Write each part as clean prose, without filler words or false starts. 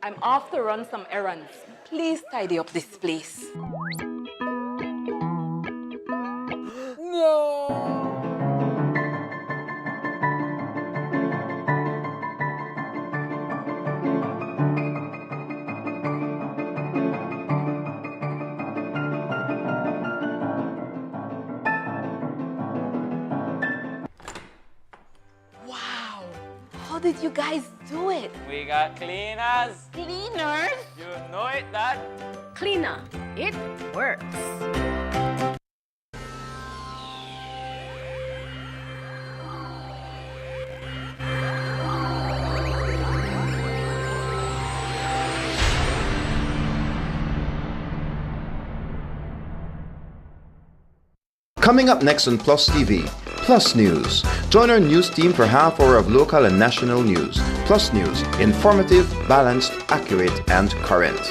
I'm off to run some errands. Please tidy up this place. No! Wow! How did you guys do it? We got cleaners. Cleaners? You know it, Dad. Cleaner, it works. Coming up next on Plus TV, Plus News. Join our news team for half hour of local and national news. Plus News, informative, balanced, accurate, and current.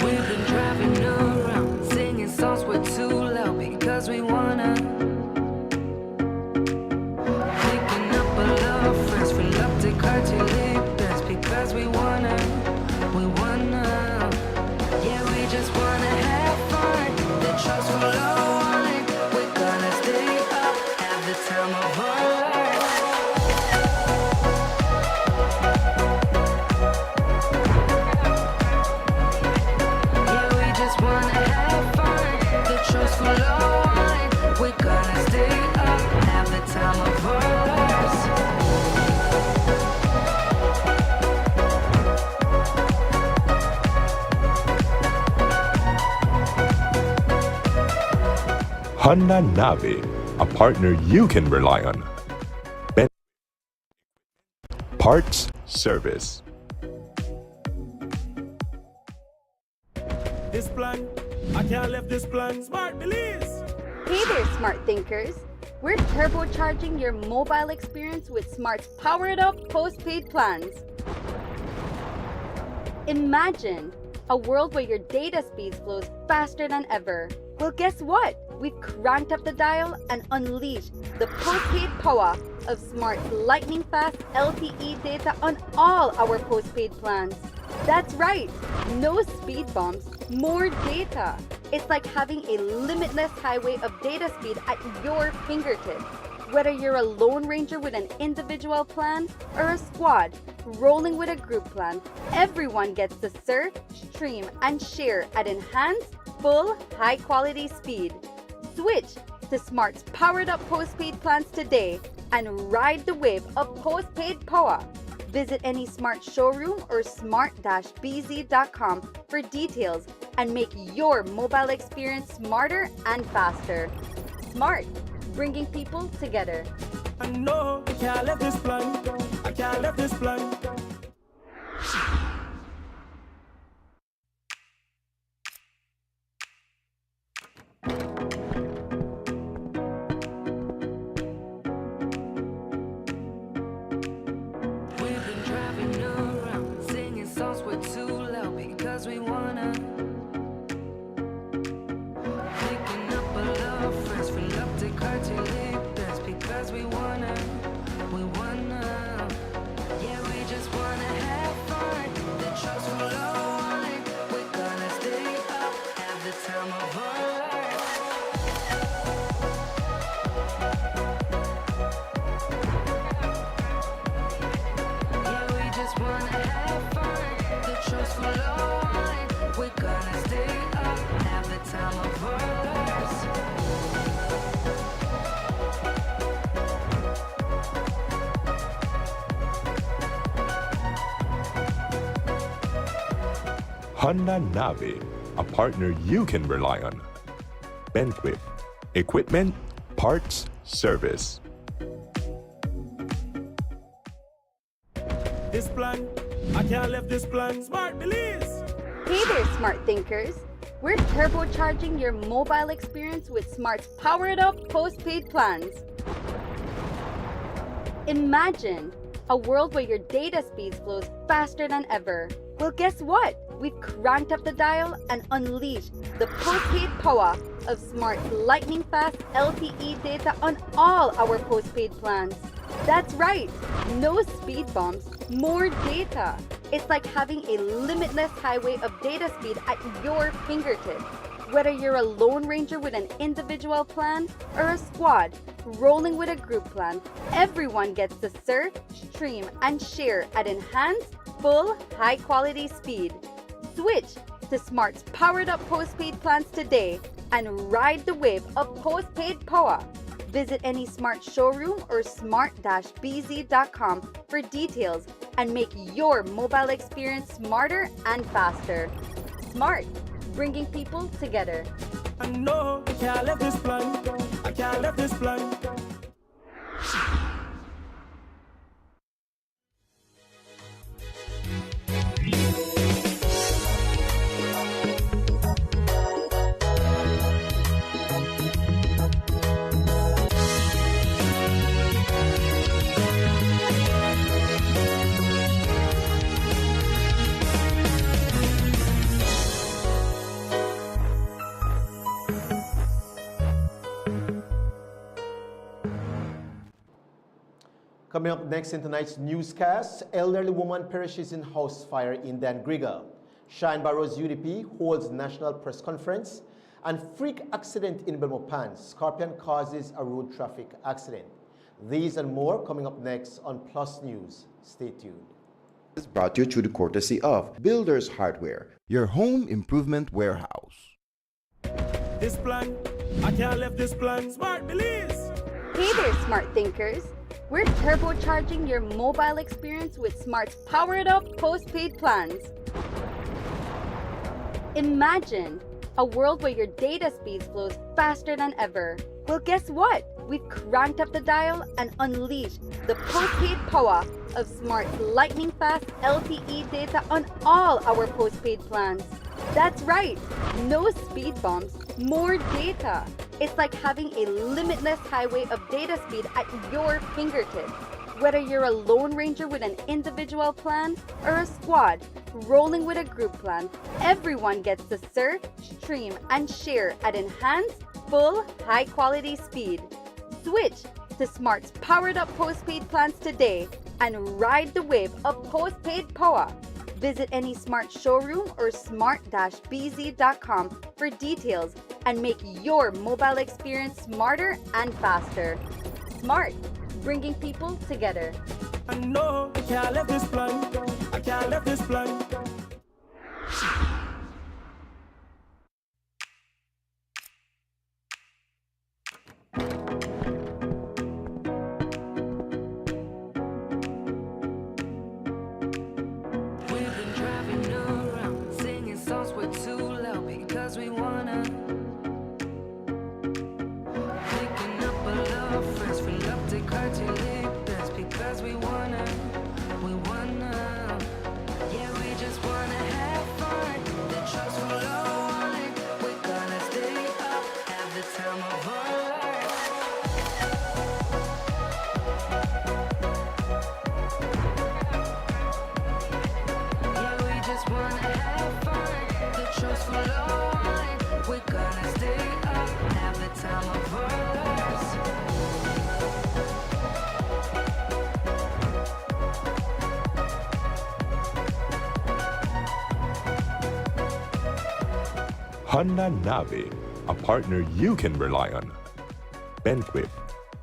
We've been driving around, singing songs we're too loud because we wanna. Picking up a lot of friends, reluctant car to leave us because we wanna. Yeah, we just wanna have fun. The trucks will low on it. We're gonna stay up, have the time of our lives. Yeah, we just wanna have fun. The trucks will low on it. We're gonna stay up, have the time of our lives. Honda Navi, a partner you can rely on. Parts Service. This plan, I can't leave this plan. Smart Belize. Hey there, smart thinkers! We're turbocharging your mobile experience with Smart's powered up postpaid plans. Imagine a world where your data speeds flows faster than ever. Well, guess what? We've cranked up the dial and unleashed the postpaid power of Smart's lightning fast LTE data on all our postpaid plans. That's right, no speed bumps, more data. It's like having a limitless highway of data speed at your fingertips. Whether you're a lone ranger with an individual plan or a squad rolling with a group plan, everyone gets to surf, stream, and share at enhanced, full, high-quality speed. Switch to Smart's powered up postpaid plans today and ride the wave of postpaid power. Visit any Smart showroom or smart-bz.com for details and make your mobile experience smarter and faster. Smart, bringing people together. I know I can't leave this plan. I can't leave this plan. We've been driving around, singing songs we're too loud because we wanna. Picking up a lot of friends, reluctant car to leave us because we wanna. Yeah, we just wanna have fun. The trucks will low on it. We're gonna stay up, have the time of our lives. Yeah, we just wanna have fun. The trucks will low on it. We're gonna stay up, have the time of our lives. Honda Navi, a partner you can rely on. Benquip, equipment, parts, service. This plan, I can't leave this plan. Smart Belize. Hey there, smart thinkers! We're turbocharging your mobile experience with Smart's powered up postpaid plans. Imagine a world where your data speeds flows faster than ever. Well, guess what? we've cranked up the dial and unleashed the postpaid power of smart lightning-fast LTE data on all our postpaid plans. That's right, no speed bumps, more data. It's like having a limitless highway of data speed at your fingertips. Whether you're a Lone Ranger with an individual plan or a squad rolling with a group plan, everyone gets to surf, stream, and share at enhanced, full, high-quality speed. Switch to Smart's powered-up postpaid plans today and ride the wave of postpaid power. Visit any Smart showroom or smart-bz.com for details and make your mobile experience smarter and faster. Smart, bringing people together. I know I can't let this plan. I can't let this plan. Coming up next in tonight's newscast, elderly woman perishes in house fire in Dangriga. Shine Barrow's UDP holds national press conference, and freak accident in Belmopan. Scorpion causes a road traffic accident. These and more coming up next on Plus News. Stay tuned. Is brought to you through the courtesy of Builders Hardware, your home improvement warehouse. This plan, I can't let this plan. Smart, please. Hey there, smart thinkers. We're turbocharging your mobile experience with Smart's powered-up postpaid plans. Imagine a world where your data speeds flows faster than ever. Well, guess what? We've cranked up the dial and unleashed the postpaid power of Smart lightning-fast LTE data on all our postpaid plans. That's right, no speed bumps, more data. It's like having a limitless highway of data speed at your fingertips. Whether you're a Lone Ranger with an individual plan or a squad rolling with a group plan, everyone gets to surf, stream, and share at enhanced, full, high-quality speed. Switch to Smart's powered-up postpaid plans today and ride the wave of postpaid power. Visit any Smart showroom or smart-bz.com for details and make your mobile experience smarter and faster. Smart, bringing people together. I know I can't let this plan. I can't let this plan. We've been driving around, singing songs we're too loud because we wanna. Picking up a lot of friends, fill up the car to live best because we wanna. Yeah, we just wanna have fun. The trucks full of wine. We're gonna stay up, have the time of our lives. Yeah, we just wanna have fun. The trucks full of wine. We're gonna stay up, have the time of our lives. Honda Navi, a partner you can rely on. Benquip,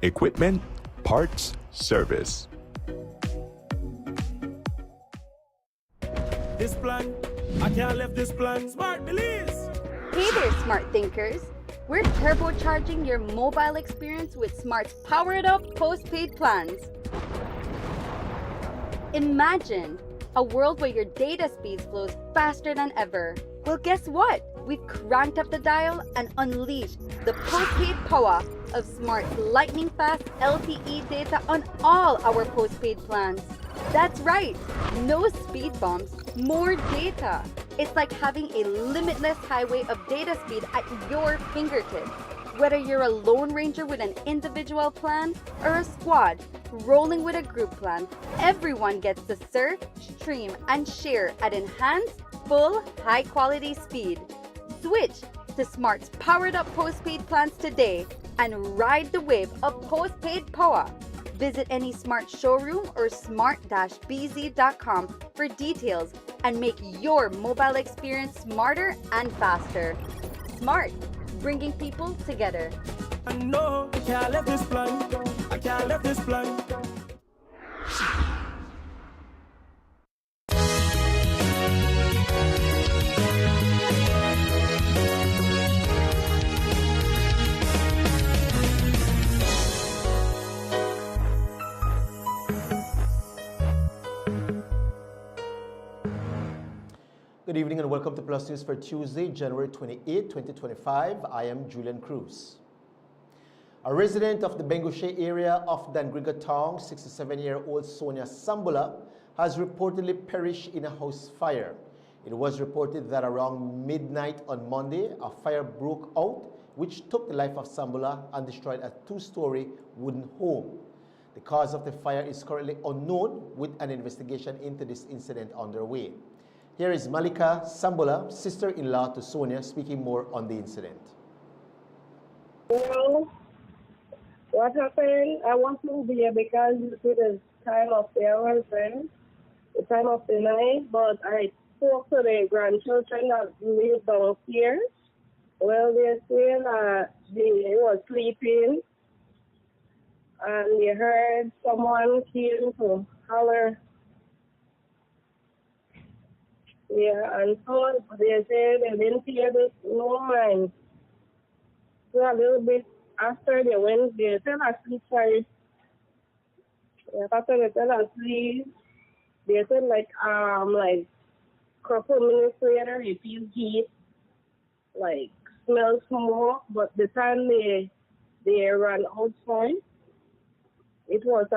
equipment, parts, service. This plan, I can't let this plan. Smart, please. Hey there, smart thinkers. We're turbocharging your mobile experience with Smart's powered-up postpaid plans. Imagine a world where your data speeds flows faster than ever. Well, guess what? We've cranked up the dial and unleashed the postpaid power of Smart lightning-fast LTE data on all our postpaid plans. That's right, no speed bumps, more data. It's like having a limitless highway of data speed at your fingertips. Whether you're a Lone Ranger with an individual plan or a squad rolling with a group plan, everyone gets to surf, stream, and share at enhanced, full, high-quality speed. Switch to Smart's powered-up postpaid plans today and ride the wave of postpaid power. Visit any Smart showroom or smart-bz.com for details and make your mobile experience smarter and faster. Smart, bringing people together. I know I can't let this plan. I can't let this plan. Good evening and welcome to Plus News for Tuesday, January 28, 2025. I am Julian Cruz. A resident of the Bengushe area of Dangriga Town, 67-year-old Sonia Sambula, has reportedly perished in a house fire. It was reported that around midnight on Monday, a fire broke out, which took the life of Sambula and destroyed a two-story wooden home. The cause of the fire is currently unknown, with an investigation into this incident underway. Here is Malika Sambula, sister-in-law to Sonia, speaking more on the incident. Well, what happened, I wasn't there because it was time of the hour then, the time of the night, but I spoke to the grandchildren that live downstairs. Well, they're saying they were sleeping and they heard someone came to holler. Yeah, and so they said they didn't hear this, no mind. So a little bit after they went, they fell asleep, sorry. After they fell asleep, they said like couple minutes later, you feel heat, like smell smoke, but the time they ran outside, the house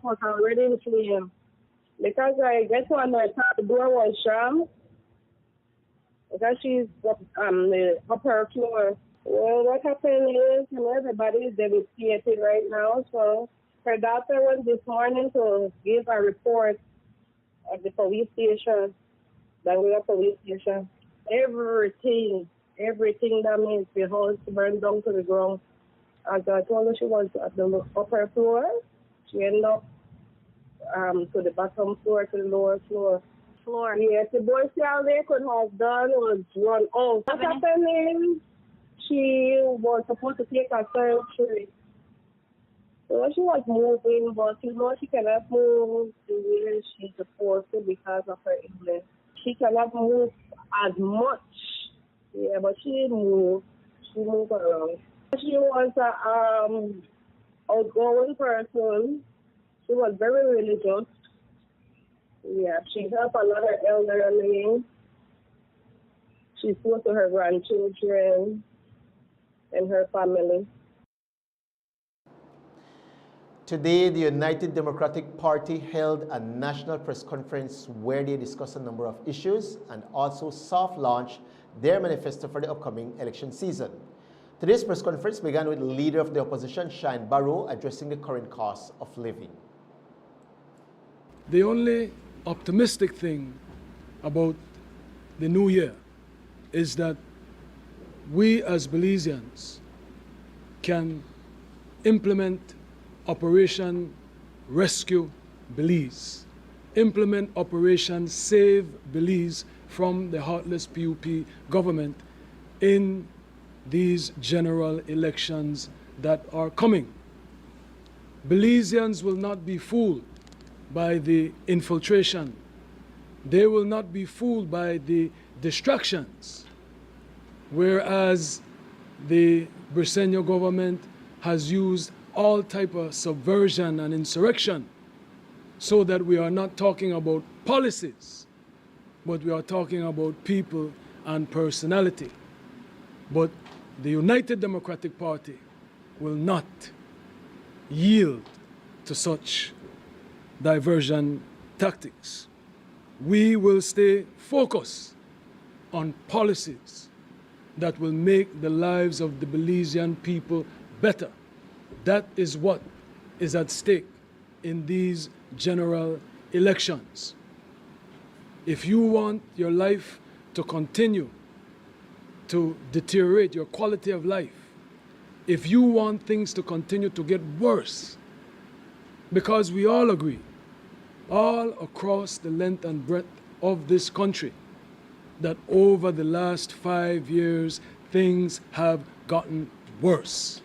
was already in flame. Because I guess when I thought the door was shut, because she's the upper floor. Well, what happened is, everybody is devastated right now. So her daughter went this morning to give a report at the police station, Bangalore police station. Everything damaged. The house burned down to the ground. As I told her she was at the upper floor, she ended up to the bottom floor, to the lower floor. Yes, the boy all they could have done was run out. What happened is, she was supposed to take a surgery. So she was moving, but she cannot move the way she's supposed to because of her illness. She cannot move as much. Yeah, but she moved. She moved around. She was an outgoing person. She was very religious. Yeah, she helped a lot of elderly. She spoke to her grandchildren and her family. Today, the United Democratic Party held a national press conference where they discussed a number of issues and also soft launched their manifesto for the upcoming election season. Today's press conference began with the leader of the opposition, Shine Barrow, addressing the current cost of living. The only optimistic thing about the new year is that we as Belizeans can implement Operation Rescue Belize, implement Operation Save Belize from the heartless PUP government in these general elections that are coming. Belizeans will not be fooled by the infiltration. They will not be fooled by the distractions, whereas the Briceño government has used all type of subversion and insurrection so that we are not talking about policies, but we are talking about people and personality. But the United Democratic Party will not yield to such diversion tactics. We will stay focused on policies that will make the lives of the Belizean people better. That is what is at stake in these general elections. If you want your life to continue to deteriorate, your quality of life, if you want things to continue to get worse, because we all agree, all across the length and breadth of this country, that over the last 5 years, things have gotten worse.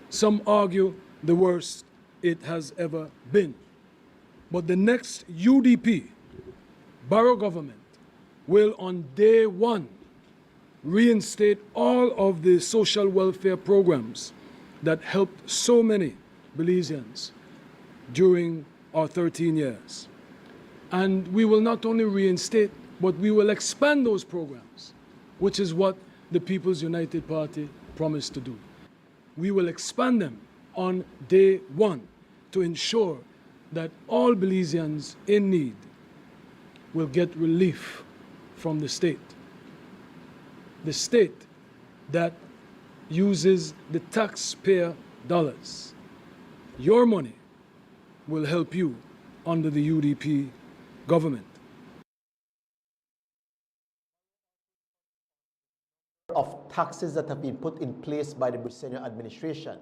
Some argue the worst it has ever been. But the next UDP, borough government, will on day one reinstate all of the social welfare programs that helped so many Belizeans during our 13 years. And we will not only reinstate, but we will expand those programs, which is what the People's United Party promised to do. We will expand them on day one to ensure that all Belizeans in need will get relief from the state. The state that uses the taxpayer dollars. Your money will help you under the UDP government. Of taxes that have been put in place by the Briceño administration.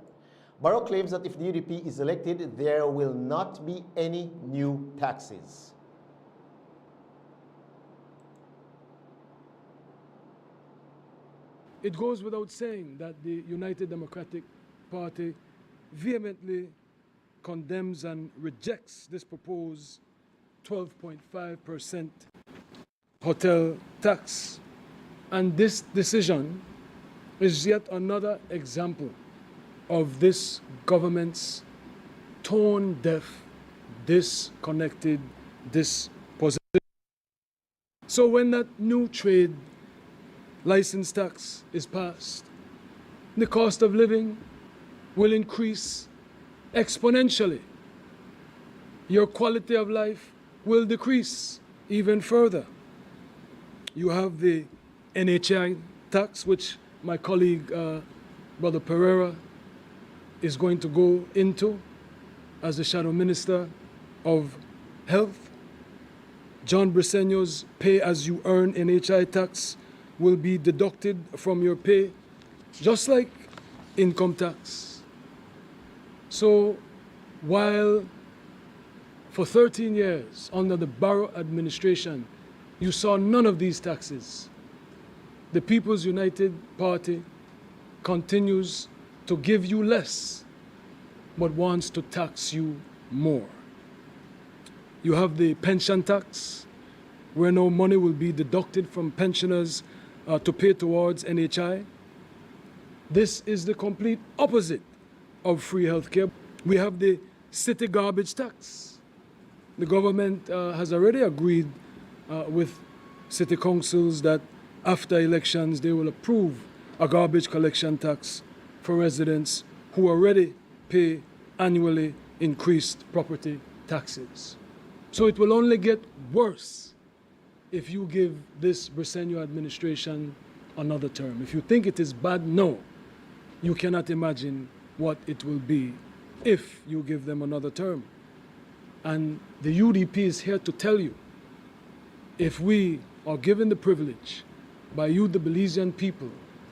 Barrow claims that if the UDP is elected, there will not be any new taxes. It goes without saying that the United Democratic Party vehemently condemns and rejects this proposed 12.5% hotel tax. And this decision is yet another example of this government's tone-deaf, disconnected disposition. So when that new trade license tax is passed, the cost of living will increase exponentially. Your quality of life will decrease even further. You have the NHI tax, which my colleague, Brother Pereira, is going to go into as the Shadow Minister of Health. John Briceño's pay-as-you-earn NHI tax will be deducted from your pay, just like income tax. So while for 13 years under the Barrow administration, you saw none of these taxes, the People's United Party continues to give you less, but wants to tax you more. You have the pension tax, where no money will be deducted from pensioners to pay towards NHI. This is the complete opposite of free healthcare. We have the city garbage tax. The government has already agreed with city councils that after elections they will approve a garbage collection tax for residents who already pay annually increased property taxes. So it will only get worse if you give this Briceño administration another term. If you think it is bad, no. You cannot imagine what it will be if you give them another term. And the UDP is here to tell you, if we are given the privilege by you, the Belizean people,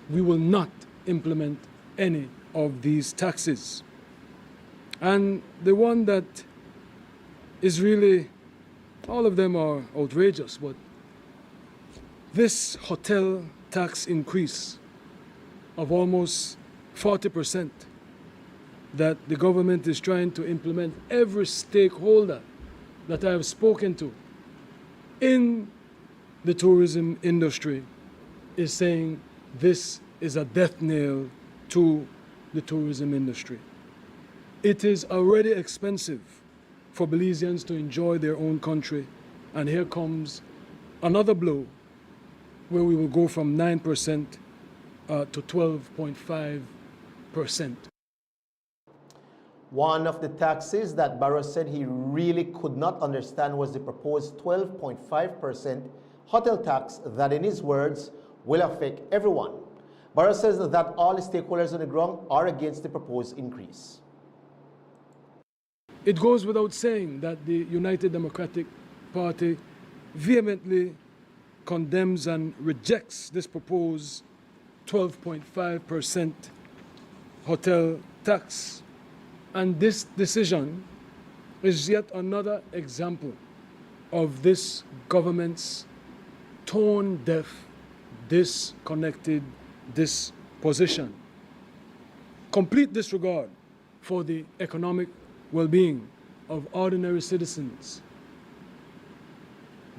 we will not implement any of these taxes. And the one that is really, all of them are outrageous, but this hotel tax increase of almost 40% that the government is trying to implement, every stakeholder that I have spoken to in the tourism industry is saying this is a death knell to the tourism industry. It is already expensive for Belizeans to enjoy their own country, and here comes another blow where we will go from 9% to 12.5%. One of the taxes that Barrow said he really could not understand was the proposed 12.5% hotel tax that, in his words, will affect everyone. Barrow says that all stakeholders on the ground are against the proposed increase. It goes without saying that the United Democratic Party vehemently condemns and rejects this proposed 12.5% hotel tax. And this decision is yet another example of this government's tone-deaf, disconnected disposition. Complete disregard for the economic well-being of ordinary citizens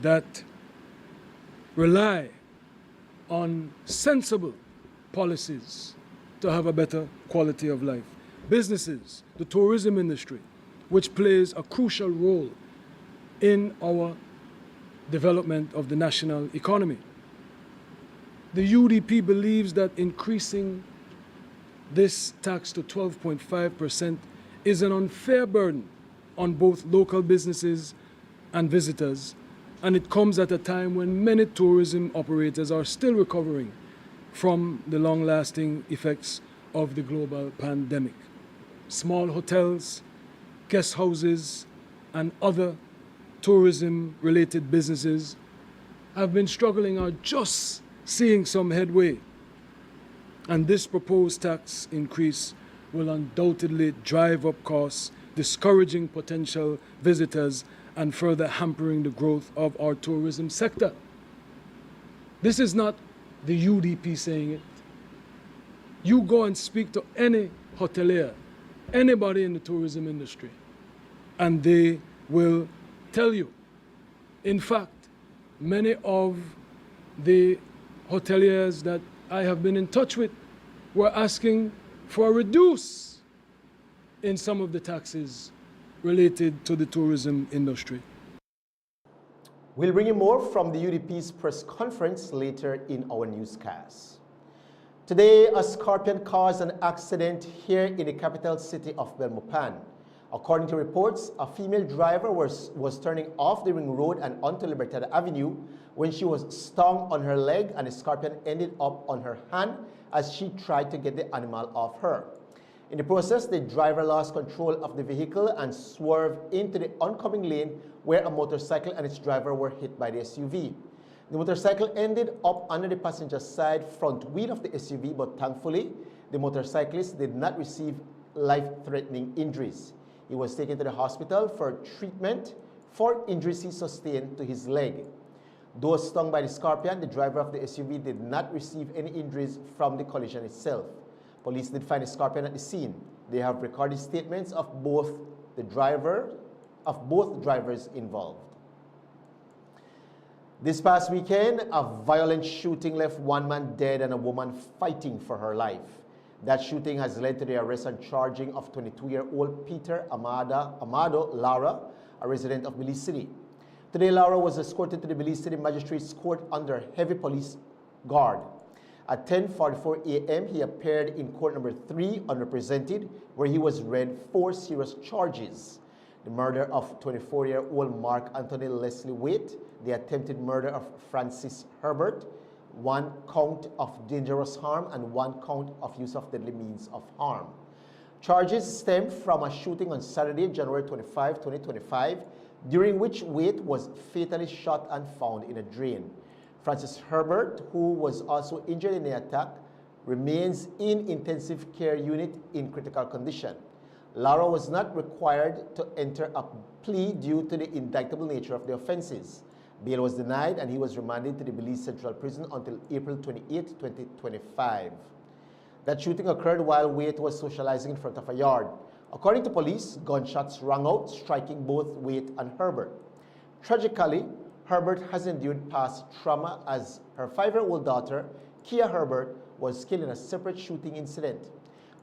that rely on sensible policies to have a better quality of life. Businesses, the tourism industry, which plays a crucial role in our development of the national economy. The UDP believes that increasing this tax to 12.5% is an unfair burden on both local businesses and visitors, and it comes at a time when many tourism operators are still recovering from the long-lasting effects of the global pandemic. Small hotels, guest houses, and other tourism-related businesses have been struggling or just seeing some headway. And this proposed tax increase will undoubtedly drive up costs, discouraging potential visitors and further hampering the growth of our tourism sector. This is not the UDP saying it. You go and speak to any hotelier, anybody in the tourism industry, and they will tell you. In fact, many of the hoteliers that I have been in touch with were asking for a reduce in some of the taxes related to the tourism industry. We'll bring you more from the UDP's press conference later in our newscast. Today, a scorpion caused an accident here in the capital city of Belmopan. According to reports, a female driver was turning off the ring road and onto Libertad Avenue when she was stung on her leg, and the scorpion ended up on her hand as she tried to get the animal off her. In the process, the driver lost control of the vehicle and swerved into the oncoming lane where a motorcycle and its driver were hit by the SUV. The motorcycle ended up under the passenger side front wheel of the SUV, but thankfully, the motorcyclist did not receive life-threatening injuries. He was taken to the hospital for treatment for injuries he sustained to his leg. Though stung by the scorpion, the driver of the SUV did not receive any injuries from the collision itself. Police did find the scorpion at the scene. They have recorded statements of both drivers involved. This past weekend, a violent shooting left one man dead and a woman fighting for her life. That shooting has led to the arrest and charging of 22-year-old Peter Amado Lara, a resident of Belize City. Today, Lara was escorted to the Belize City Magistrates Court under heavy police guard. At 10:44 a.m., he appeared in court number 3 unrepresented, where he was read 4 serious charges: the murder of 24-year-old Mark Anthony Leslie Waite, the attempted murder of Francis Herbert, 1 count of dangerous harm, and 1 count of use of deadly means of harm. Charges stem from a shooting on Saturday, January 25, 2025, during which Waite was fatally shot and found in a drain. Francis Herbert, who was also injured in the attack, remains in intensive care unit in critical condition. Lara was not required to enter a plea due to the indictable nature of the offenses. Bail was denied and he was remanded to the Belize Central Prison until April 28, 2025. That shooting occurred while Waite was socializing in front of a yard. According to police, gunshots rang out, striking both Waite and Herbert. Tragically, Herbert has endured past trauma as her 5-year-old daughter, Kia Herbert, was killed in a separate shooting incident.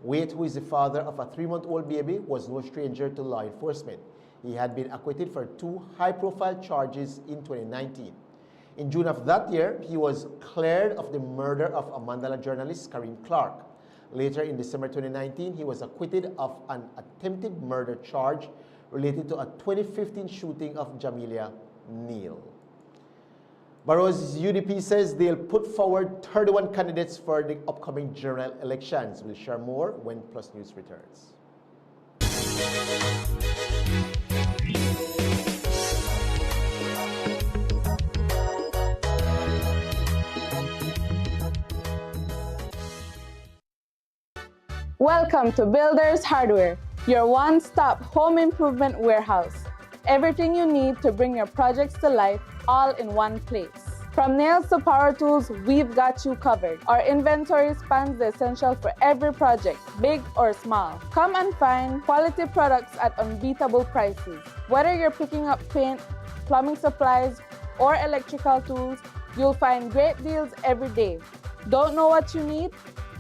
Waite, who is the father of a 3-month-old baby, was no stranger to law enforcement. He had been acquitted for 2 high-profile charges in 2019. In June of that year, he was cleared of the murder of a Mandala journalist, Kareem Clark. Later, in December 2019, he was acquitted of an attempted murder charge related to a 2015 shooting of Jamelia Neal. Barrow's UDP says they'll put forward 31 candidates for the upcoming general elections. We'll share more when Plus News returns. Welcome to Builders Hardware, your one-stop home improvement warehouse. Everything you need to bring your projects to life all in one place. From nails to power tools, we've got you covered. Our inventory spans the essential for every project, big or small. Come and find quality products at unbeatable prices. Whether you're picking up paint, plumbing supplies, or electrical tools, you'll find great deals every day. Don't know what you need?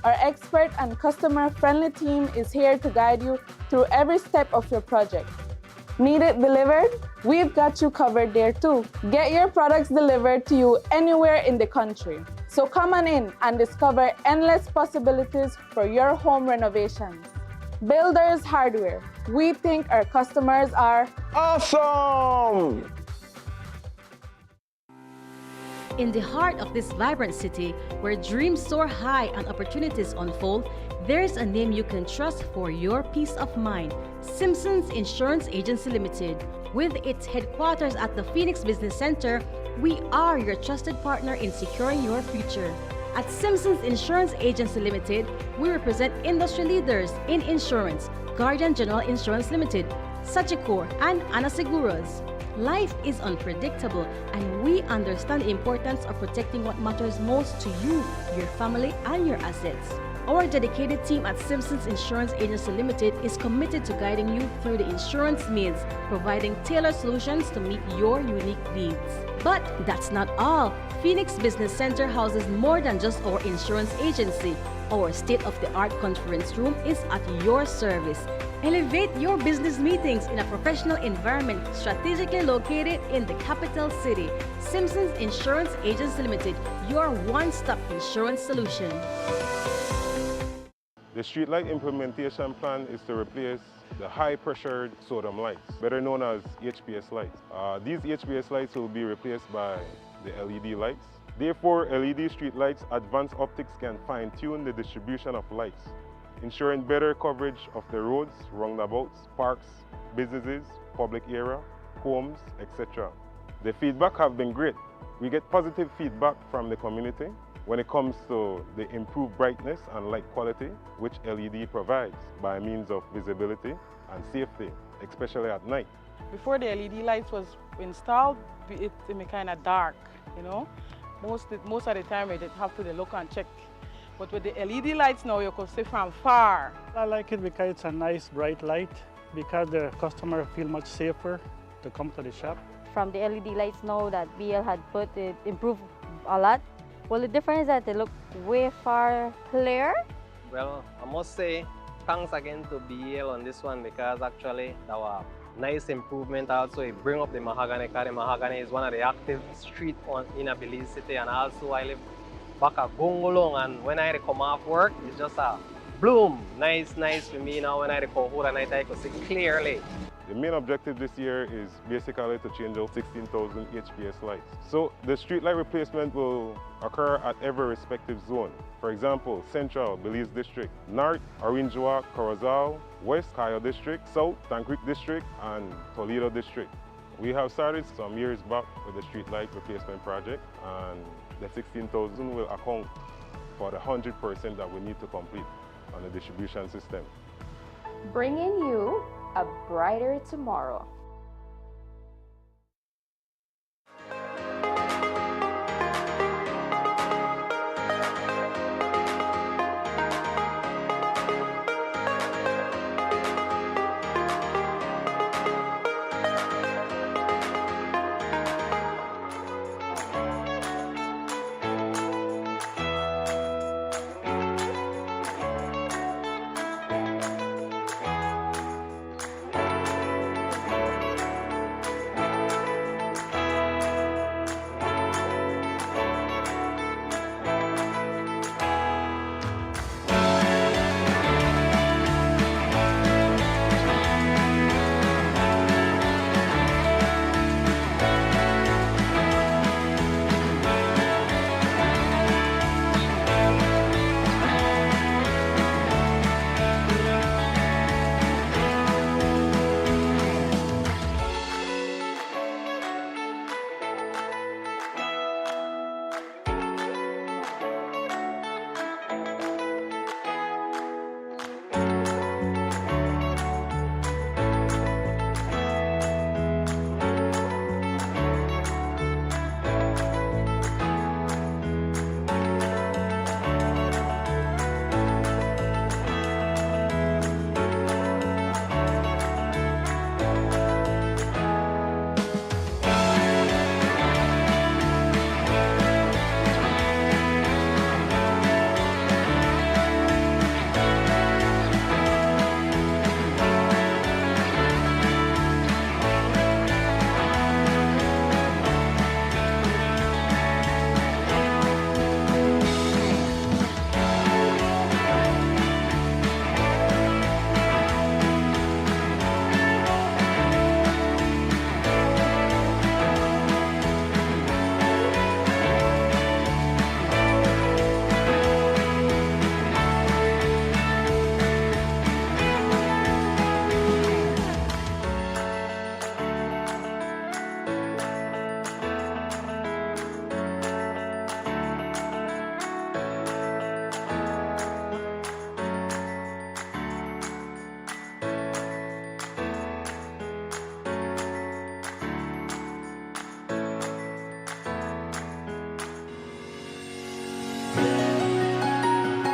Our expert and customer-friendly team is here to guide you through every step of your project. Need it delivered? We've got you covered there too. Get your products delivered to you anywhere in the country. So come on in and discover endless possibilities for your home renovations. Builders Hardware. We think our customers are Awesome! In the heart of this vibrant city, where dreams soar high and opportunities unfold, there's a name you can trust for your peace of mind: Simpson's Insurance Agency Limited. With its headquarters at the Phoenix Business Center, we are your trusted partner in securing your future. At Simpson's Insurance Agency Limited, we represent industry leaders in insurance: Guardian General Insurance Limited, Sagicor, and Ana Seguros. Life is unpredictable, and we understand the importance of protecting what matters most to you, your family, and your assets. Our dedicated team at Simpson's Insurance Agency Limited is committed to guiding you through the insurance needs, providing tailored solutions to meet your unique needs. But that's not all. Phoenix Business Center houses more than just our insurance agency. Our state-of-the-art conference room is at your service. Elevate your business meetings in a professional environment strategically located in the capital city. Simpson's Insurance Agency Limited, your one-stop insurance solution. The streetlight implementation plan is to replace the high-pressured sodium lights, better known as HPS lights. These HPS lights will be replaced by the LED lights. Therefore, LED streetlights advanced optics can fine-tune the distribution of lights, ensuring better coverage of the roads, roundabouts, parks, businesses, public area, homes, etc. The feedback have been great. We get positive feedback from the community when it comes to the improved brightness and light quality which LED provides by means of visibility and safety, especially at night. Before the LED lights was installed, it was kind of dark, you know. Most of the time, they'd have to look and check. But with the LED lights now, you can see from far. I like it because it's a nice bright light, because the customer feel much safer to come to the shop. From the LED lights now that BL had put, it improved a lot. Well, the difference is that they look way far clearer. Well, I must say thanks again to BL on this one, because actually that was nice improvement. Also, it bring up the mahogany, because the mahogany is one of the active street in a Belize city, and also I live back at Gongolong, and when I come off work, it's just a bloom. Nice for me now. When I come home at night, I can see clearly. The main objective this year is basically to change out 16,000 HPS lights. So the street light replacement will occur at every respective zone. For example, Central, Belize District; North, Orinjoa, Corozal; West, Cayo District; South, Tancreek District; and Toledo District. We have started some years back with the street light replacement project, and the 16,000 will account for the 100% that we need to complete on the distribution system. Bringing you a brighter tomorrow.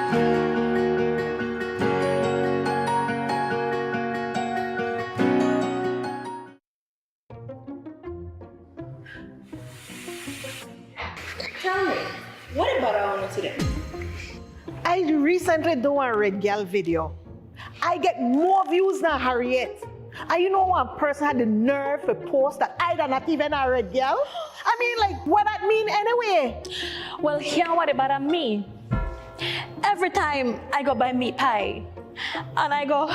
Tell me, what about I want today? I recently do a Red Gal video. I get more views than Harriet. And you know one person had the nerve to post that I am not even a Red Gal? I mean, like, what that mean anyway? Well, here what about me? Every time I go buy meat pie, and I go,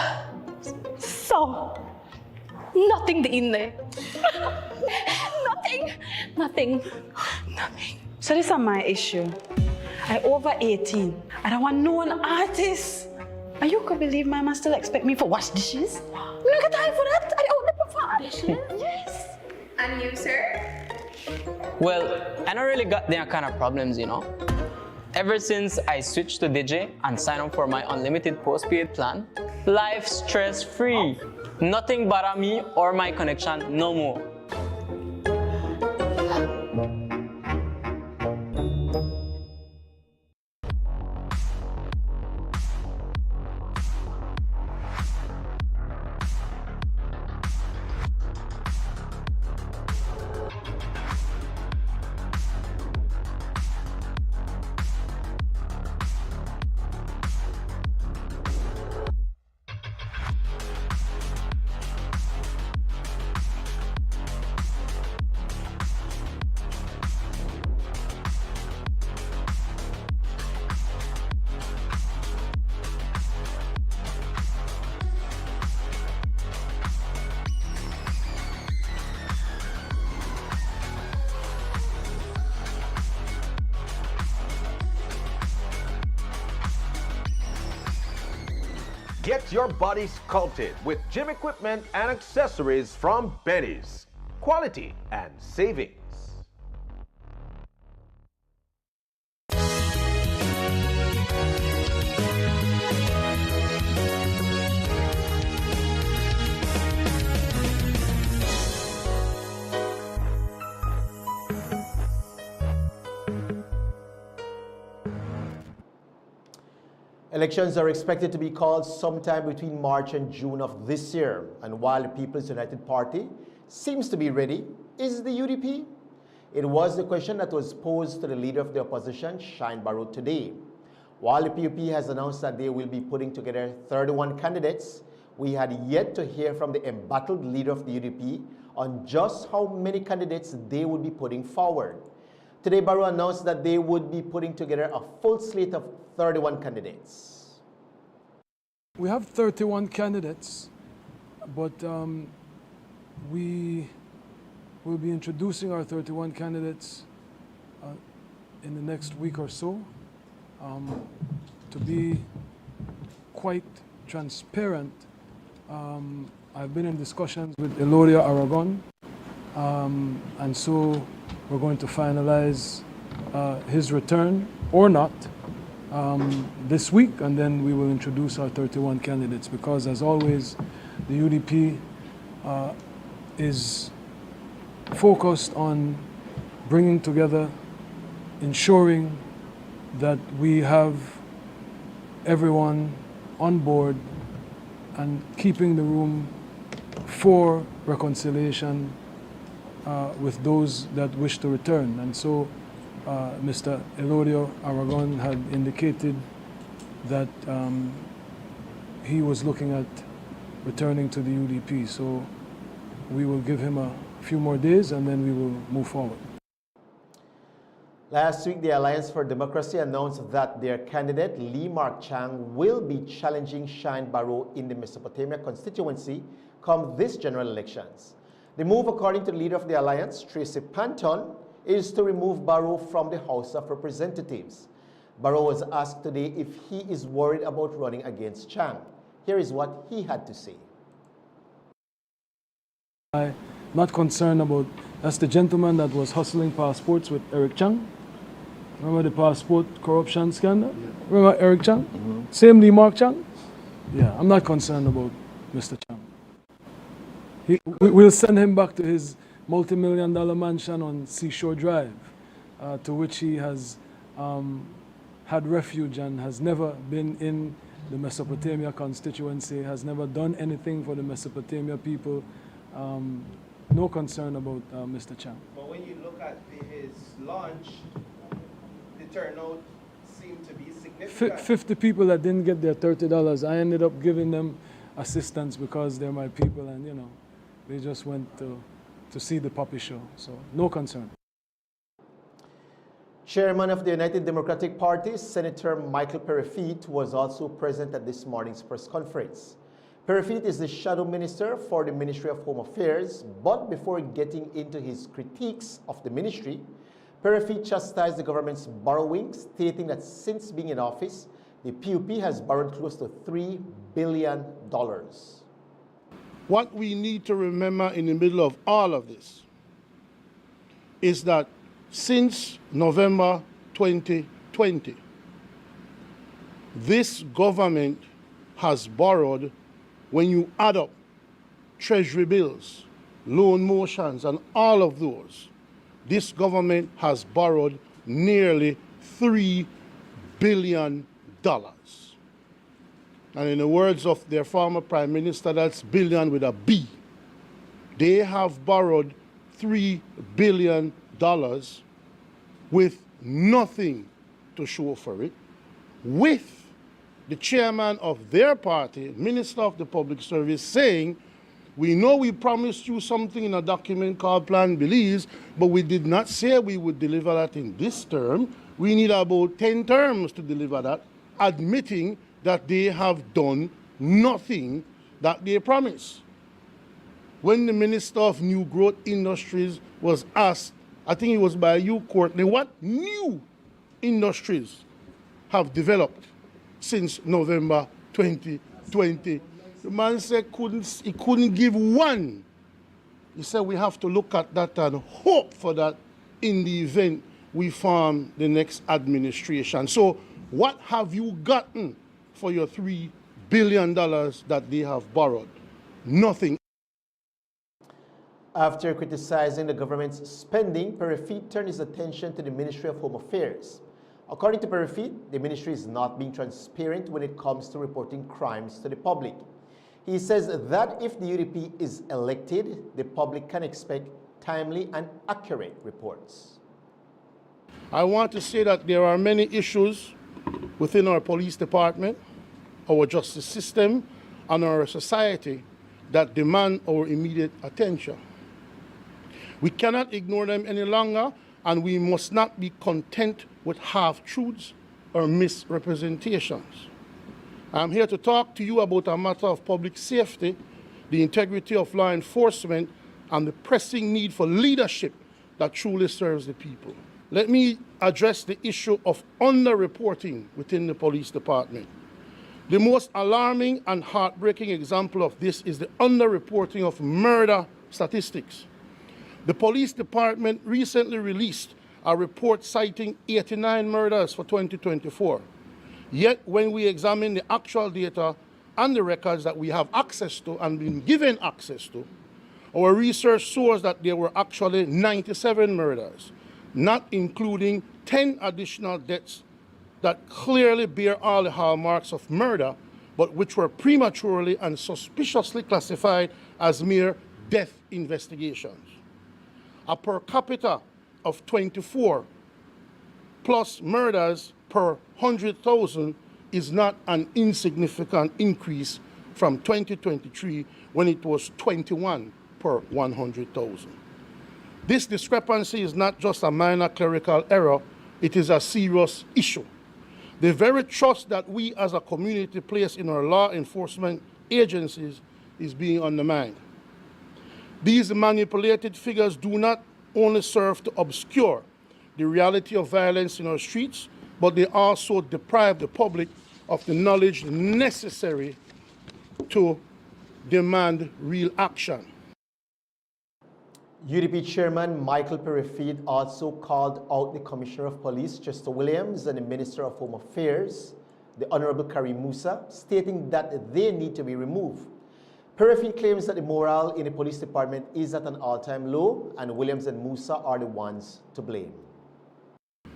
so, nothing in there. Nothing. So this is my issue. I over 18. I don't want no one artist. And you could believe my man still expect me for wash dishes? I got time for that. I only prefer dishes. Yes. And you, sir? Well, I don't really got them kind of problems, you know. Ever since I switched to DJ and signed up for my unlimited postpaid plan, life stress-free. Nothing bother me or my connection no more. Get your body sculpted with gym equipment and accessories from Benny's. Quality and savings. Elections are expected to be called sometime between March and June of this year. And while the People's United Party seems to be ready, is the UDP? It was the question that was posed to the leader of the opposition, Shine Barrow, today. While the PUP has announced that they will be putting together 31 candidates, we had yet to hear from the embattled leader of the UDP on just how many candidates they would be putting forward. Today, Barrow announced that they would be putting together a full slate of 31 candidates. We have 31 candidates, but we will be introducing our 31 candidates in the next week or so. To be quite transparent, I've been in discussions with Elodia Aragon, and so we're going to finalize his return or not this week, and then we will introduce our 31 candidates, because as always the UDP is focused on bringing together, ensuring that we have everyone on board and keeping the room for reconciliation with those that wish to return. And so Mr. Elodio Aragon had indicated that he was looking at returning to the UDP. So we will give him a few more days and then we will move forward. Last week, the Alliance for Democracy announced that their candidate, Lee Mark Chang, will be challenging Shine Barrow in the Mesopotamia constituency come this general elections. The move, according to the leader of the Alliance, Tracy Panton, is to remove Barrow from the House of Representatives. Barrow was asked today if he is worried about running against Chang. Here is what he had to say. I'm not concerned about, that's the gentleman that was hustling passports with Eric Chang. Remember the passport corruption scandal? Yeah. Remember Eric Chang? Mm-hmm. Same Lee Mark Chang? Yeah, I'm not concerned about Mr. Chang. We'll send him back to his multi-million-dollar mansion on Seashore Drive, to which he has had refuge and has never been in the Mesopotamia constituency, has never done anything for the Mesopotamia people. No concern about Mr. Chang. But when you look at his launch, the turnout seemed to be significant. 50 people that didn't get their $30, I ended up giving them assistance because they're my people, and you know, they just went to see the puppy show, so no concern. Chairman of the United Democratic Party, Senator Michael Perifete, was also present at this morning's press conference. Perifete is the shadow minister for the Ministry of Home Affairs, but before getting into his critiques of the ministry, Perifete chastised the government's borrowing, stating that since being in office, the PUP has borrowed close to $3 billion. What we need to remember in the middle of all of this is that since November 2020, this government has borrowed, when you add up treasury bills, loan motions, and all of those, this government has borrowed nearly $3 billion. And in the words of their former prime minister, that's billion with a B. They have borrowed $3 billion with nothing to show for it, with the chairman of their party, Minister of the Public Service, saying, we know we promised you something in a document called Plan Belize, but we did not say we would deliver that in this term. We need about 10 terms to deliver that, admitting that they have done nothing that they promised. When the Minister of New Growth Industries was asked, I think it was by you, Courtney, what new industries have developed since November 2020? The man said he couldn't give one. He said we have to look at that and hope for that in the event we form the next administration. So what have you gotten for your $3 billion that they have borrowed? Nothing. After criticizing the government's spending, Perifete turned his attention to the Ministry of Home Affairs. According to Perifete, the ministry is not being transparent when it comes to reporting crimes to the public. He says that if the UDP is elected, the public can expect timely and accurate reports. I want to say that there are many issues within our police department, our justice system, and our society that demand our immediate attention. We cannot ignore them any longer, and we must not be content with half-truths or misrepresentations. I'm here to talk to you about a matter of public safety, the integrity of law enforcement, and the pressing need for leadership that truly serves the people. Let me address the issue of underreporting within the police department. The most alarming and heartbreaking example of this is the underreporting of murder statistics. The police department recently released a report citing 89 murders for 2024. Yet when we examine the actual data and the records that we have access to and been given access to, our research shows that there were actually 97 murders, not including 10 additional deaths that clearly bear all the hallmarks of murder, but which were prematurely and suspiciously classified as mere death investigations. A per capita of 24 plus murders per 100,000 is not an insignificant increase from 2023 when it was 21 per 100,000. This discrepancy is not just a minor clerical error, it is a serious issue. The very trust that we as a community place in our law enforcement agencies is being undermined. These manipulated figures do not only serve to obscure the reality of violence in our streets, but they also deprive the public of the knowledge necessary to demand real action. UDP Chairman Michael Perifete also called out the Commissioner of Police, Chester Williams, and the Minister of Home Affairs, the Honorable Karim Musa, stating that they need to be removed. Perifete claims that the morale in the police department is at an all-time low, and Williams and Musa are the ones to blame.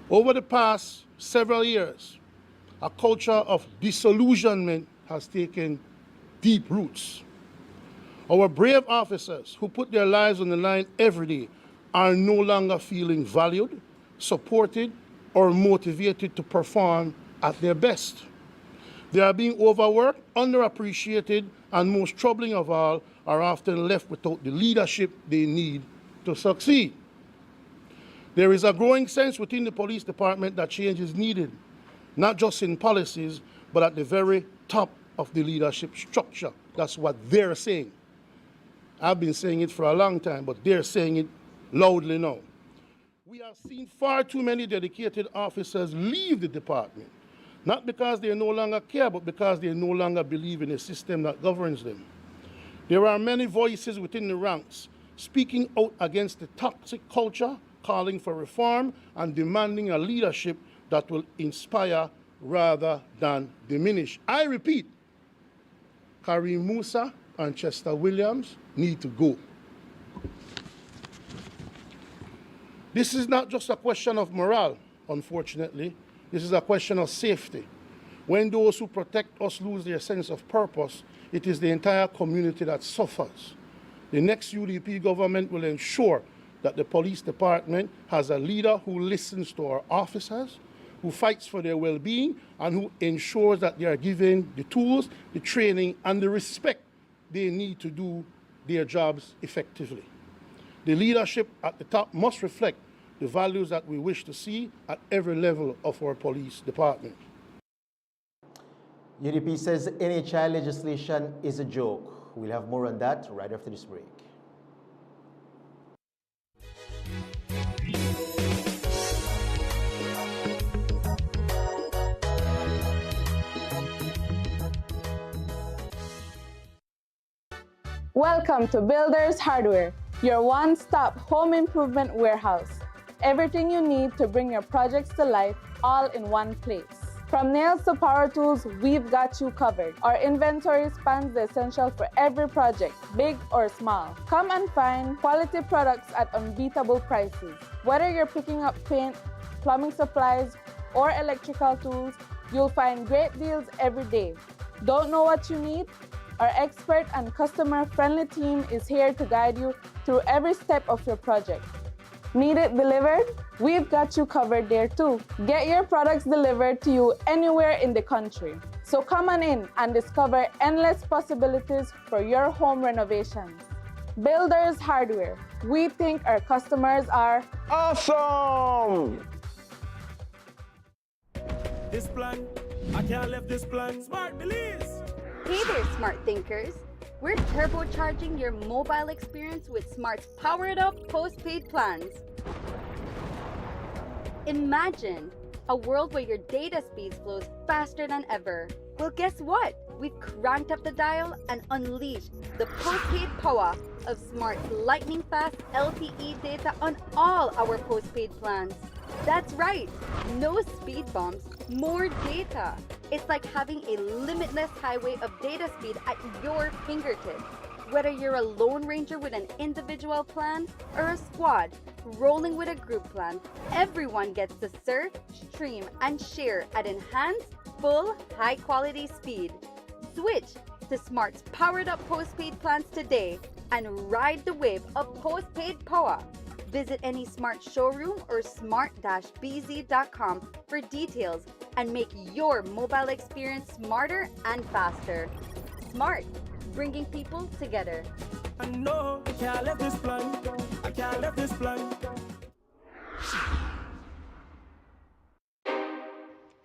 Over the past several years, A culture of disillusionment has taken deep roots. Our brave officers who put their lives on the line every day are no longer feeling valued, supported, or motivated to perform at their best. They are being overworked, underappreciated, and most troubling of all, are often left without the leadership they need to succeed. There is a growing sense within the police department that change is needed, not just in policies, but at the very top of the leadership structure. That's what they're saying. I've been saying it for a long time, but they're saying it loudly now. We have seen far too many dedicated officers leave the department, not because they no longer care, but because they no longer believe in a system that governs them. There are many voices within the ranks speaking out against the toxic culture, calling for reform and demanding a leadership that will inspire rather than diminish. I repeat, Kareem Musa and Chester Williams need to go. This is not just a question of morale, unfortunately. This is a question of safety. When those who protect us lose their sense of purpose, it is the entire community that suffers. The next UDP government will ensure that the police department has a leader who listens to our officers, who fights for their well-being, and who ensures that they are given the tools, the training, and the respect they need to do their jobs effectively. The leadership at the top must reflect the values that we wish to see at every level of our police department. UDP says any child legislation is a joke. We'll have more on that right after this break. Welcome to Builders Hardware, your one-stop home improvement warehouse. Everything you need to bring your projects to life, all in one place. From nails to power tools, we've got you covered. Our inventory spans the essential for every project, big or small. Come and find quality products at unbeatable prices. Whether you're picking up paint, plumbing supplies, or electrical tools, you'll find great deals every day. Don't know what you need? Our expert and customer-friendly team is here to guide you through every step of your project. Need it delivered? We've got you covered there too. Get your products delivered to you anywhere in the country. So come on in and discover endless possibilities for your home renovations. Builders Hardware. We think our customers are awesome! This plan, I can't leave this plan. Smart Belize! Hey there, smart thinkers. We're turbocharging your mobile experience with Smart's powered up postpaid plans. Imagine a world where your data speeds flows faster than ever. Well, guess what? We've cranked up the dial and unleashed the postpaid power of Smart's lightning fast LTE data on all our postpaid plans. That's right, no speed bumps, more data. It's like having a limitless highway of data speed at your fingertips. Whether you're a lone ranger with an individual plan or a squad rolling with a group plan, everyone gets to surf, stream, and share at enhanced, full, high-quality speed. Switch to Smart's powered-up postpaid plans today and ride the wave of postpaid power. Visit any Smart showroom or smart-bz.com for details and make your mobile experience smarter and faster. Smart, bringing people together. No, I can't leave this plan. I can't leave this plan.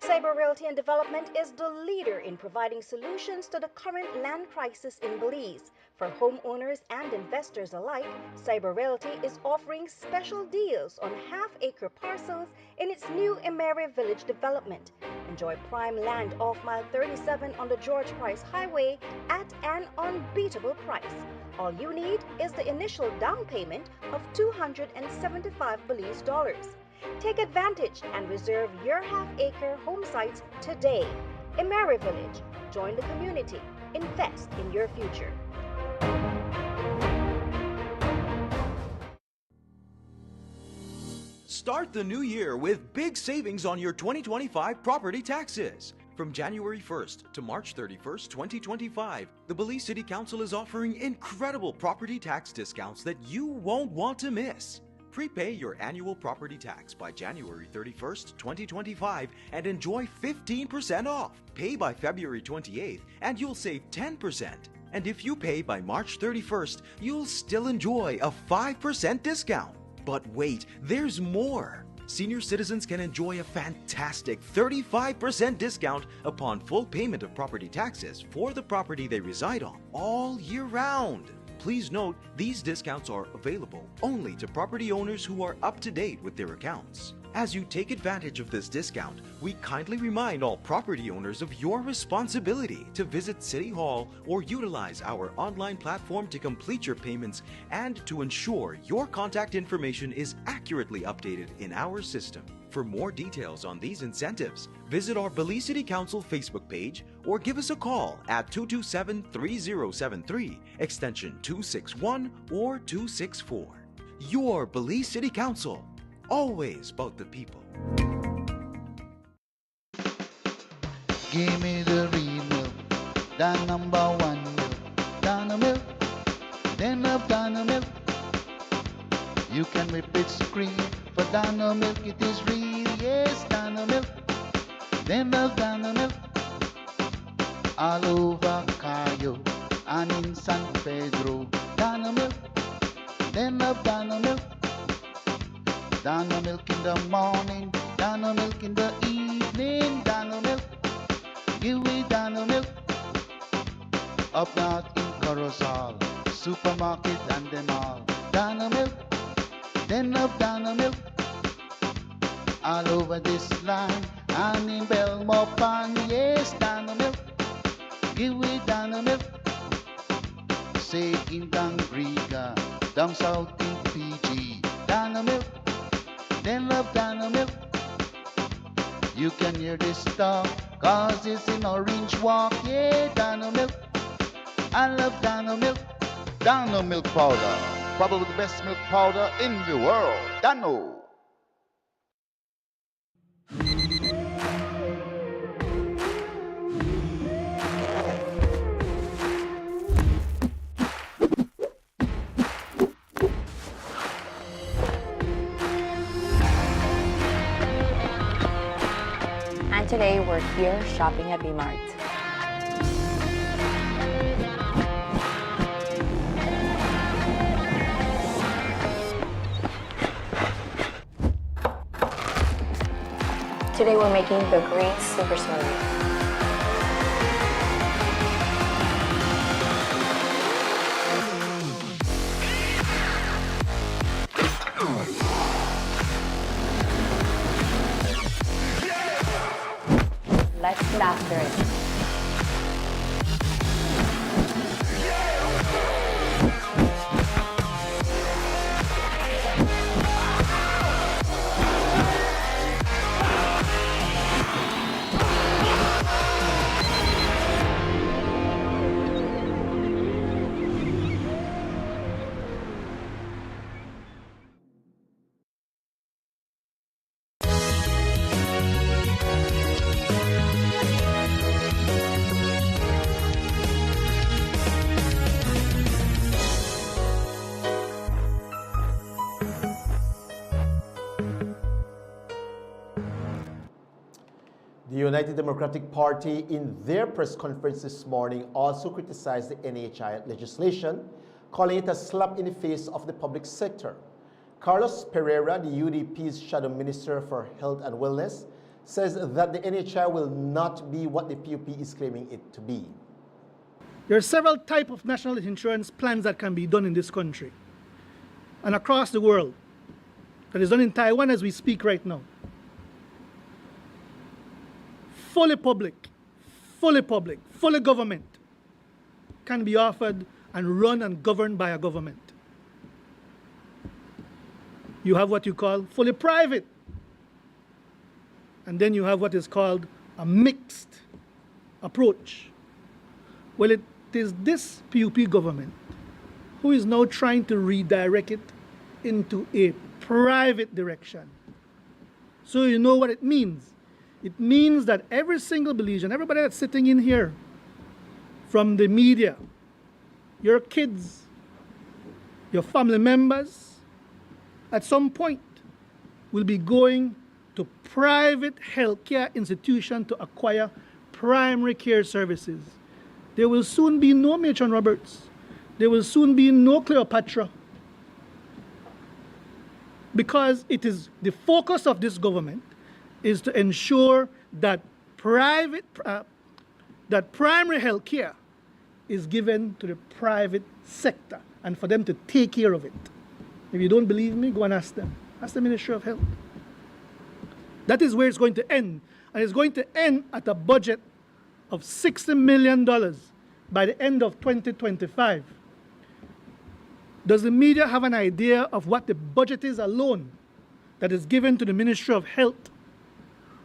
Cyber Realty and Development is the leader in providing solutions to the current land crisis in Belize. For homeowners and investors alike, Cyber Realty is offering special deals on half-acre parcels in its new Emery Village development. Enjoy prime land off Mile 37 on the George Price Highway at an unbeatable price. All you need is the initial down payment of $275 Belize dollars. Take advantage and reserve your half-acre home sites today. Emery Village. Join the community. Invest in your future. Start the new year with big savings on your 2025 property taxes. From January 1st to March 31st, 2025, the Belize City Council is offering incredible property tax discounts that you won't want to miss. Prepay your annual property tax by January 31st, 2025 and enjoy 15% off. Pay by February 28th and you'll save 10%. And if you pay by March 31st, you'll still enjoy a 5% discount. But wait, there's more. Senior citizens can enjoy a fantastic 35% discount upon full payment of property taxes for the property they reside on all year round. Please note, these discounts are available only to property owners who are up to date with their accounts. As you take advantage of this discount, we kindly remind all property owners of your responsibility to visit City Hall or utilize our online platform to complete your payments and to ensure your contact information is accurately updated in our system. For more details on these incentives, visit our Belize City Council Facebook page or give us a call at 227-3073, extension 261 or 264. Your Belize City Council, always about the people. Give me the real milk, the number one milk, Dano milk, then of Dano milk. You can whip its cream, for Dano milk it is real, yes, Dano milk, then of Dano milk. All over Cayo and in San Pedro, Dano milk, then of Dano milk. Dano milk in the morning, Dano milk in the evening, Dano milk, give me Dano milk. Up north in Corozal, supermarket and them all, Dano milk, then of Dano milk. All over this land and in Belmopan, yes, Dano milk, give me Dano milk. Say in Dangriga, down south in Fiji, Dano milk, then love Dano milk. You can hear this talk, cause it's in Orange Walk, yeah, Dano milk. I love Dano milk. Dano milk powder, probably the best milk powder in the world, Dano. And today we're here shopping at B-Mart. Today we're making the green super smoothie. Let's master it. The United Democratic Party, in their press conference this morning, also criticized the NHI legislation, calling it a slap in the face of the public sector. Carlos Pereira, the UDP's Shadow Minister for Health and Wellness, says that the NHI will not be what the PUP is claiming it to be. There are several types of national insurance plans that can be done in this country and across the world. That is done in Taiwan as we speak right now. Fully public, fully government can be offered and run and governed by a government. You have what you call fully private. And then you have what is called a mixed approach. Well, it is this PUP government who is now trying to redirect it into a private direction. So you know what it means. It means that every single Belizean, everybody that's sitting in here, from the media, your kids, your family members, at some point will be going to private healthcare institutions to acquire primary care services. There will soon be no Matron Roberts. There will soon be no Cleopatra. Because it is the focus of this government is to ensure that primary health care is given to the private sector and for them to take care of it. If you don't believe me, go and ask them. Ask the Ministry of Health. That is where it's going to end. And it's going to end at a budget of $60 million by the end of 2025. Does the media have an idea of what the budget is alone that is given to the Ministry of Health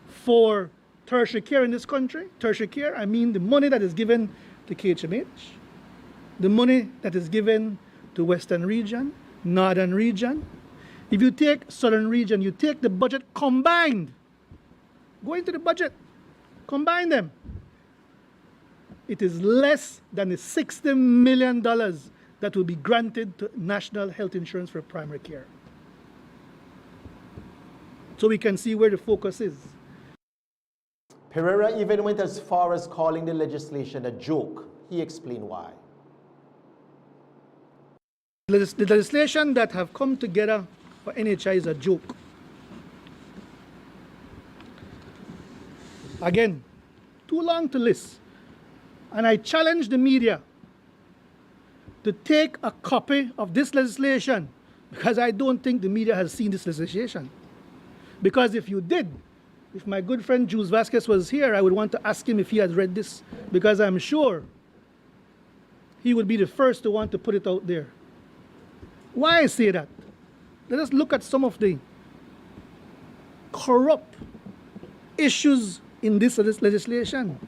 for tertiary care in this country? Tertiary care, I mean the money that is given to KHMH, the money that is given to Western Region, Northern Region. If you take Southern Region, you take the budget combined. Go into the budget, combine them. It is less than the $60 million that will be granted to national health insurance for primary care. So we can see where the focus is. Pereira even went as far as calling the legislation a joke. He explained why. The legislation that have come together for NHI is a joke. Again, too long to list. And I challenge the media to take a copy of this legislation, because I don't think the media has seen this legislation. Because if you did, if my good friend Jules Vasquez was here, I would want to ask him if he has read this, because I'm sure he would be the first to want to put it out there. Why I say that? Let us look at some of the corrupt issues in this legislation.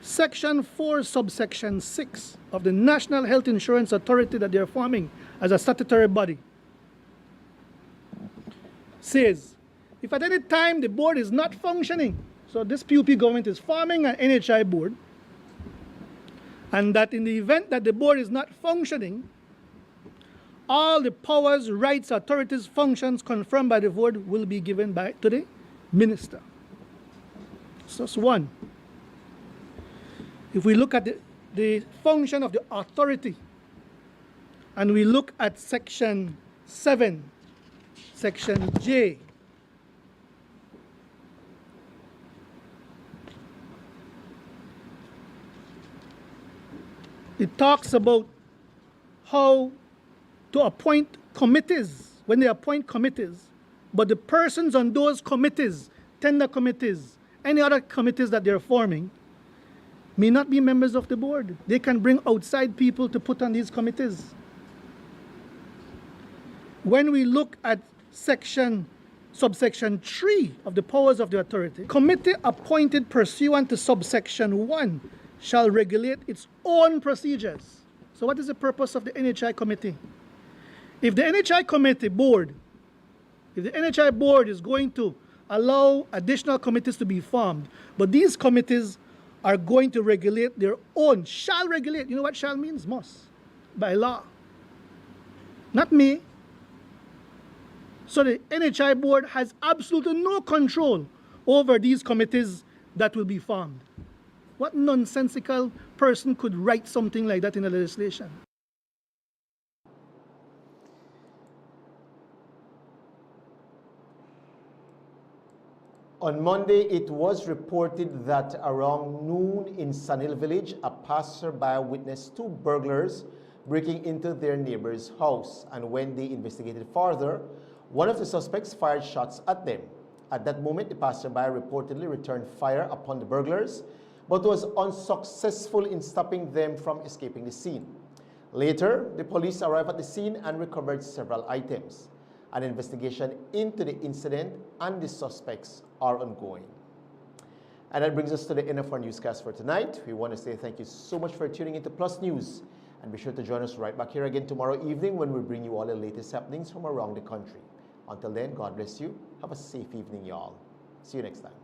Section 4, subsection 6 of the National Health Insurance Authority that they are forming as a statutory body says, if at any time the board is not functioning, so this PUP government is forming an NHI board, and that in the event that the board is not functioning, all the powers, rights, authorities, functions confirmed by the board will be given to the minister. So that's one. If we look at the function of the authority, and we look at section 7, section J, it talks about how to appoint committees, when they appoint committees, but the persons on those committees, tender committees, any other committees that they're forming, may not be members of the board. They can bring outside people to put on these committees. When we look at subsection 3 of the powers of the authority, committee appointed pursuant to subsection 1 shall regulate its own procedures. So what is the purpose of the NHI committee? If the NHI committee board, if the NHI board is going to allow additional committees to be formed, but these committees are going to regulate their own, shall regulate. You know what shall means? Must, by law. Not me. So the NHI board has absolutely no control over these committees that will be formed. What nonsensical person could write something like that in a legislation? On Monday, it was reported that around noon in Sunil village, a passerby witnessed two burglars breaking into their neighbor's house. And when they investigated further, one of the suspects fired shots at them. At that moment, the passerby reportedly returned fire upon the burglars, but was unsuccessful in stopping them from escaping the scene. Later, the police arrived at the scene and recovered several items. An investigation into the incident and the suspects are ongoing. And that brings us to the end of our newscast for tonight. We want to say thank you so much for tuning into Plus News. And be sure to join us right back here again tomorrow evening when we bring you all the latest happenings from around the country. Until then, God bless you. Have a safe evening, y'all. See you next time.